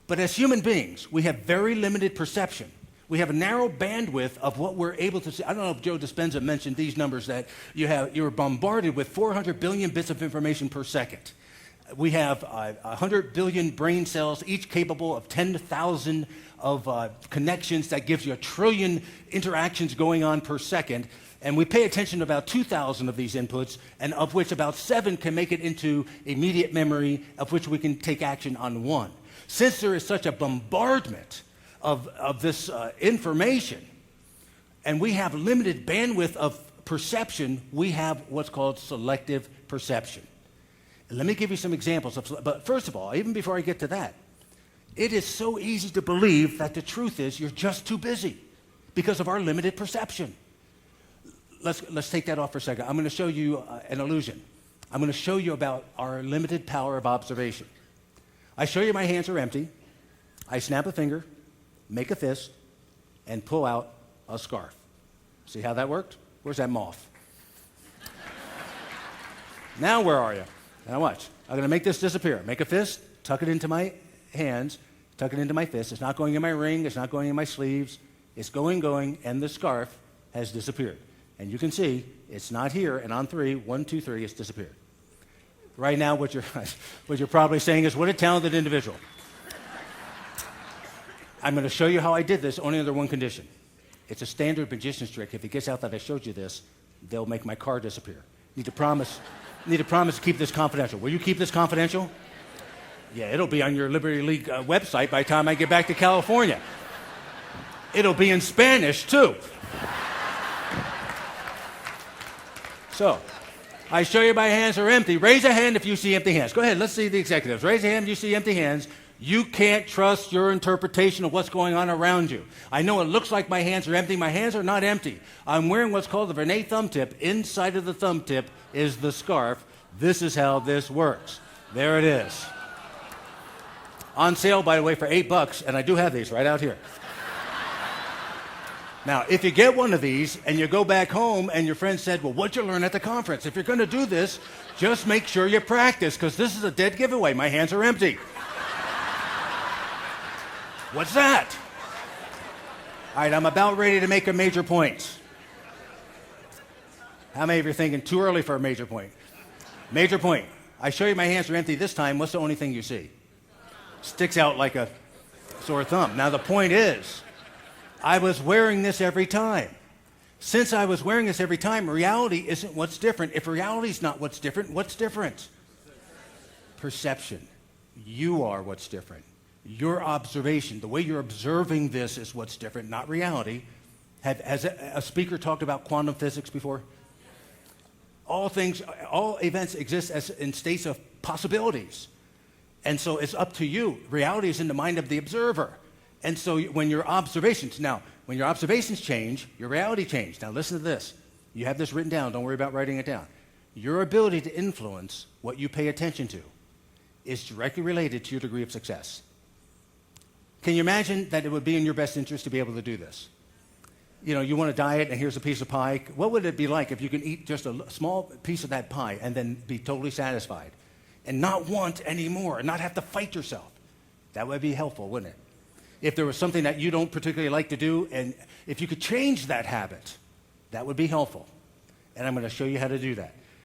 But as human beings, we have very limited perception. We have a narrow bandwidth of what we're able to see. I don't know if Joe Dispenza mentioned these numbers, that you're bombarded with 400 billion bits of information per second. We have 100 billion brain cells, each capable of 10,000 of connections. That gives you 1 trillion interactions going on per second. And we pay attention to about 2,000 of these inputs, and of which about 7 can make it into immediate memory, of which we can take action on 1. Since there is such a bombardment of this information, and we have limited bandwidth of perception, we have what's called selective perception. And let me give you some examples. But first of all, even before I get to that, it is so easy to believe that the truth is you're just too busy because of our limited perception. Let's take that off for a second. I'm going to show you an illusion. I'm going to show you about our limited power of observation. I show you my hands are empty. I snap a finger, make a fist, and pull out a scarf. See how that worked? Where's that moth? Now where are you? Now watch. I'm going to make this disappear. Make a fist, tuck it into my hands, tuck it into my fist. It's not going in my ring. It's not going in my sleeves. It's going, and the scarf has disappeared. And you can see it's not here, and on 3, 1, 2, 3, it's disappeared. Right now, what you're probably saying is, what a talented individual. I'm going to show you how I did this, only under one condition. It's a standard magician's trick. If it gets out that I showed you this, they'll make my car disappear. Need to promise to keep this confidential. Will you keep this confidential? Yeah, it'll be on your Liberty League website by the time I get back to California. It'll be in Spanish, too. So, I show you my hands are empty. Raise a hand if you see empty hands. Go ahead, let's see the executives. Raise a hand if you see empty hands. You can't trust your interpretation of what's going on around you. I know it looks like my hands are empty. My hands are not empty. I'm wearing what's called the vernet thumb tip. Inside of the thumb tip is the scarf. This is how this works. There it is. On sale, by the way, for $8, and I do have these right out here. Now, if you get one of these and you go back home and your friend said, well, what'd you learn at the conference? If you're going to do this, just make sure you practice, because this is a dead giveaway. My hands are empty. What's that? All right, I'm about ready to make a major point. How many of you are thinking too early for a major point? Major point. I show you my hands are empty this time. What's the only thing you see? Sticks out like a sore thumb. Now, the point is, I was wearing this every time. Since I was wearing this every time, reality isn't what's different. If reality's not what's different, what's different? Perception. You are what's different. Your observation, the way you're observing this is what's different, not reality. Has a speaker talked about quantum physics before? All events exist as in states of possibilities. And so it's up to you. Reality is in the mind of the observer. And so when your observations change, your reality changes. Now listen to this. You have this written down. Don't worry about writing it down. Your ability to influence what you pay attention to is directly related to your degree of success. Can you imagine that it would be in your best interest to be able to do this? You know, you want to diet and here's a piece of pie. What would it be like if you could eat just a small piece of that pie and then be totally satisfied and not want any more and not have to fight yourself? That would be helpful, wouldn't it? If there was something that you don't particularly like to do, and if you could change that habit, that would be helpful. And I'm going to show you how to do that.